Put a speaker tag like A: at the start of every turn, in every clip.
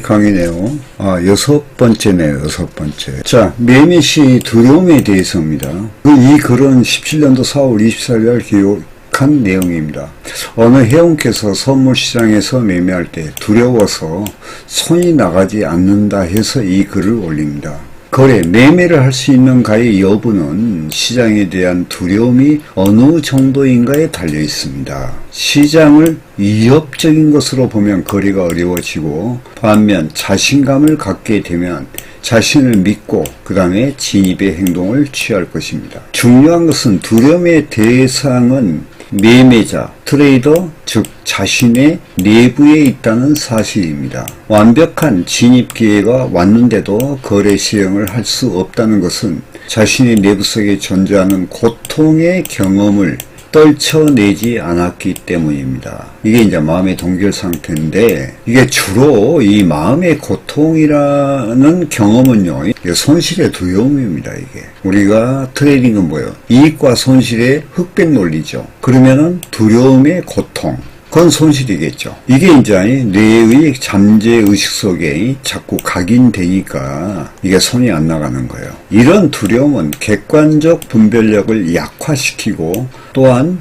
A: 강의네요. 여섯 번째네요. 여섯 번째. 자, 매매 시 두려움에 대해서입니다. 이 글은 17년도 4월 24일 기록한 내용입니다. 어느 회원께서 선물시장에서 매매할 때 두려워서 손이 나가지 않는다 해서 이 글을 올립니다. 거래, 매매를 할 수 있는가의 여부는 시장에 대한 두려움이 어느 정도인가에 달려 있습니다. 시장을 위협적인 것으로 보면 거래가 어려워지고, 반면 자신감을 갖게 되면 자신을 믿고 그 다음에 진입의 행동을 취할 것입니다. 중요한 것은 두려움의 대상은 매매자, 트레이더, 즉 자신의 내부에 있다는 사실입니다. 완벽한 진입 기회가 왔는데도 거래 시행을 할 수 없다는 것은 자신의 내부 속에 존재하는 고통의 경험을 떨쳐내지 않았기 때문입니다. 이게 이제 마음의 동결 상태인데, 이게 주로 이 마음의 고통이라는 경험은요, 손실의 두려움입니다. 이게 우리가 트레이딩은 뭐예요? 이익과 손실의 흑백 논리죠. 그러면은 두려움의 고통, 그건 손실이겠죠. 이게 이제 뇌의 잠재 의식 속에 자꾸 각인되니까 이게 손이 안 나가는 거예요. 이런 두려움은 객관적 분별력을 약화시키고, 또한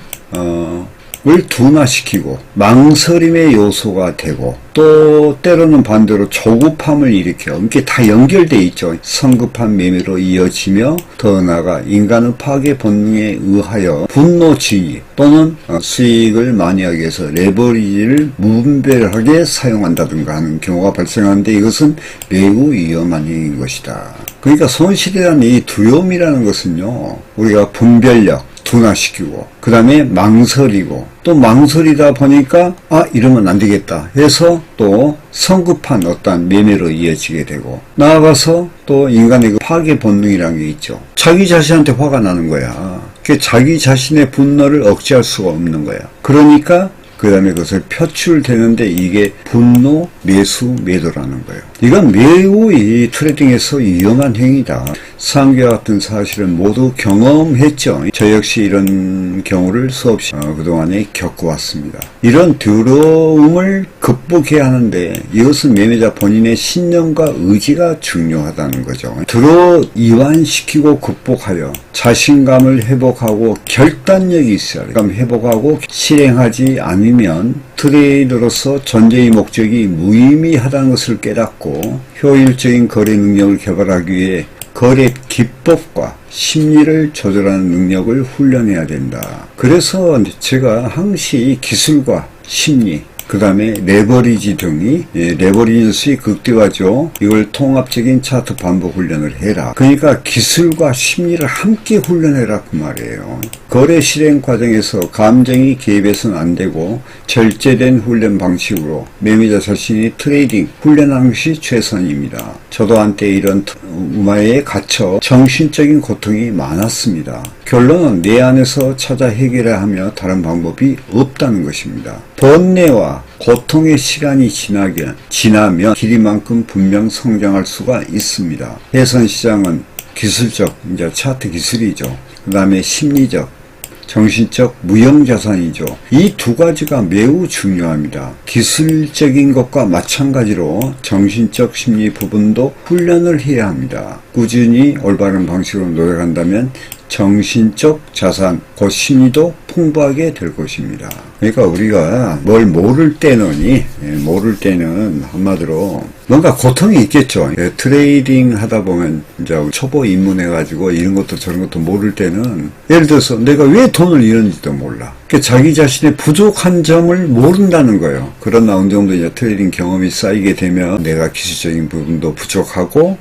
A: 을 둔화시키고 망설임의 요소가 되고, 또 때로는 반대로 조급함을 일으켜, 이게 다 연결돼 있죠. 성급한 매매로 이어지며, 더 나아가 인간의 파괴 본능에 의하여 분노지휘 또는 수익을 많이 하기 위해서 레버리지를 무분별하게 사용한다든가 하는 경우가 발생하는데, 이것은 매우 위험한 행위인 것이다. 그러니까 손실이라는 이 두려움이라는 것은요, 우리가 분별력 둔화시키고, 그 다음에 망설이고, 또 망설이다 보니까 이러면 안 되겠다 해서 또 성급한 어떠한 매매로 이어지게 되고, 나아가서 또 인간의 그 파괴 본능이라는 게 있죠. 자기 자신한테 화가 나는 거야. 자기 자신의 분노를 억제할 수가 없는 거야. 그러니까 그 다음에 그것을 표출되는데, 이게 분노, 매수, 매도라는 거예요. 이건 매우 이 트레이딩에서 위험한 행위다. 상기와 같은 사실은 모두 경험했죠. 저 역시 이런 경우를 수없이 그동안에 겪어왔습니다. 이런 두려움을 극복해야 하는데, 이것은 매매자 본인의 신념과 의지가 중요하다는 거죠. 이완시키고 극복하여 자신감을 회복하고 결단력이 있어야 해요. 그럼 회복하고 실행하지 않으면 트레이더로서 존재의 목적이 무의미하다는 것을 깨닫고, 효율적인 거래 능력을 개발하기 위해 거래 기법과 심리를 조절하는 능력을 훈련해야 된다. 그래서 제가 항시 기술과 심리, 그 다음에 레버리지 등이, 레버리지 수익 극대화죠. 이걸 통합적인 차트 반복 훈련을 해라. 그러니까 기술과 심리를 함께 훈련해라 그 말이에요. 거래 실행 과정에서 감정이 개입해서는 안 되고, 절제된 훈련 방식으로 매매자 자신이 트레이딩 훈련하는 것이 최선입니다. 저도 한때 이런 우마에 갇혀 정신적인 고통이 많았습니다. 결론은 내 안에서 찾아 해결해야 하며 다른 방법이 없다는 것입니다. 번뇌와 고통의 시간이 지나면 길이만큼 분명 성장할 수가 있습니다. 해선시장은 기술적, 이제 차트 기술이죠. 그 다음에 심리적, 정신적 무형자산이죠. 이 두 가지가 매우 중요합니다. 기술적인 것과 마찬가지로 정신적 심리 부분도 훈련을 해야 합니다. 꾸준히 올바른 방식으로 노력한다면 정신적 자산, 곧 심리도 풍부하게 될 것입니다. 그러니까 우리가 뭘 모를 때는 한마디로 뭔가 고통이 있겠죠. 트레이딩 하다 보면 이제 초보 입문해가지고 이런 것도 저런 것도 모를 때는, 예를 들어서 내가 왜 돈을 잃었는지도 몰라. 자기 자신의 부족한 점을 모른다는 거예요. 그러나 어느 정도 이제 트레이딩 경험이 쌓이게 되면 내가 기술적인 부분도 부족하고,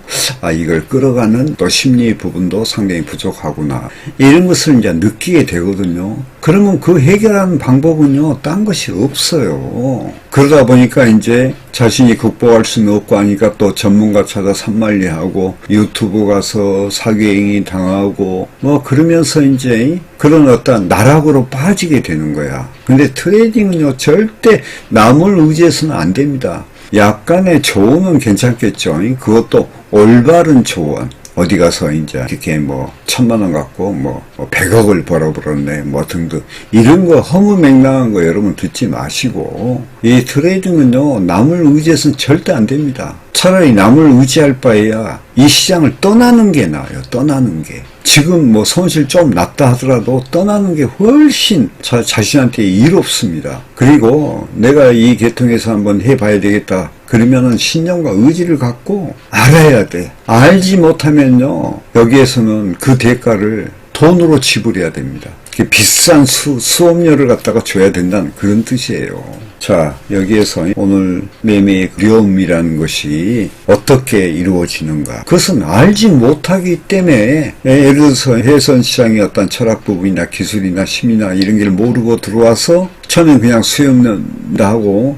A: 이걸 끌어가는 또 심리 부분도 상당히 부족하구나, 이런 것을 이제 느끼게 되거든요. 그러면 그 해결하는 방법은요, 딴 것이 없어요. 그러다 보니까 이제 자신이 극복할 수는 없고 하니까 또 전문가 찾아 산만리하고, 유튜브 가서 사기행위 당하고, 그러면서 이제 그런 어떤 나락으로 빠지게 되는 거야. 근데 트레이딩은요, 절대 남을 의지해서는 안 됩니다. 약간의 조언은 괜찮겠죠. 그것도 올바른 조언. 어디 가서 이제 이렇게 뭐 1,000만 원 갖고 뭐 100억을 벌어버렸네 뭐 등등 이런 거 허무맹랑한 거 여러분 듣지 마시고 이 트레이딩은요 남을 의지해서는 절대 안 됩니다. 차라리 남을 의지할 바에야 이 시장을 떠나는 게 나아요. 떠나는 게. 지금 뭐 손실 좀 났다 하더라도 떠나는 게 훨씬 자신한테 이롭습니다. 그리고 내가 이 계통에서 한번 해봐야 되겠다. 그러면은 신념과 의지를 갖고 알아야 돼. 알지 못하면요. 여기에서는 그 대가를 돈으로 지불해야 됩니다. 비싼 수업료를 갖다가 줘야 된다는 그런 뜻이에요. 자, 여기에서 오늘 매매의 어려움이라는 것이 어떻게 이루어지는가. 그것은 알지 못하기 때문에 예를 들어서 해선시장의 어떤 철학 부분이나 기술이나 심이나 이런 걸 모르고 들어와서 처음엔 그냥 수염난다 하고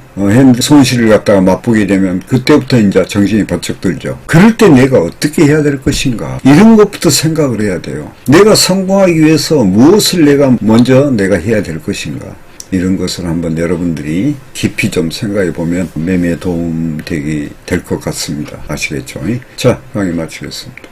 A: 손실을 갖다가 맛보게 되면 그때부터 이제 정신이 번쩍 들죠. 그럴 때 내가 어떻게 해야 될 것인가. 이런 것부터 생각을 해야 돼요. 내가 성공하기 위해서 무엇을 내가 해야 될 것인가. 이런 것을 한번 여러분들이 깊이 좀 생각해 보면 매매에 도움되기 될 것 같습니다. 아시겠죠? 자, 강의 마치겠습니다.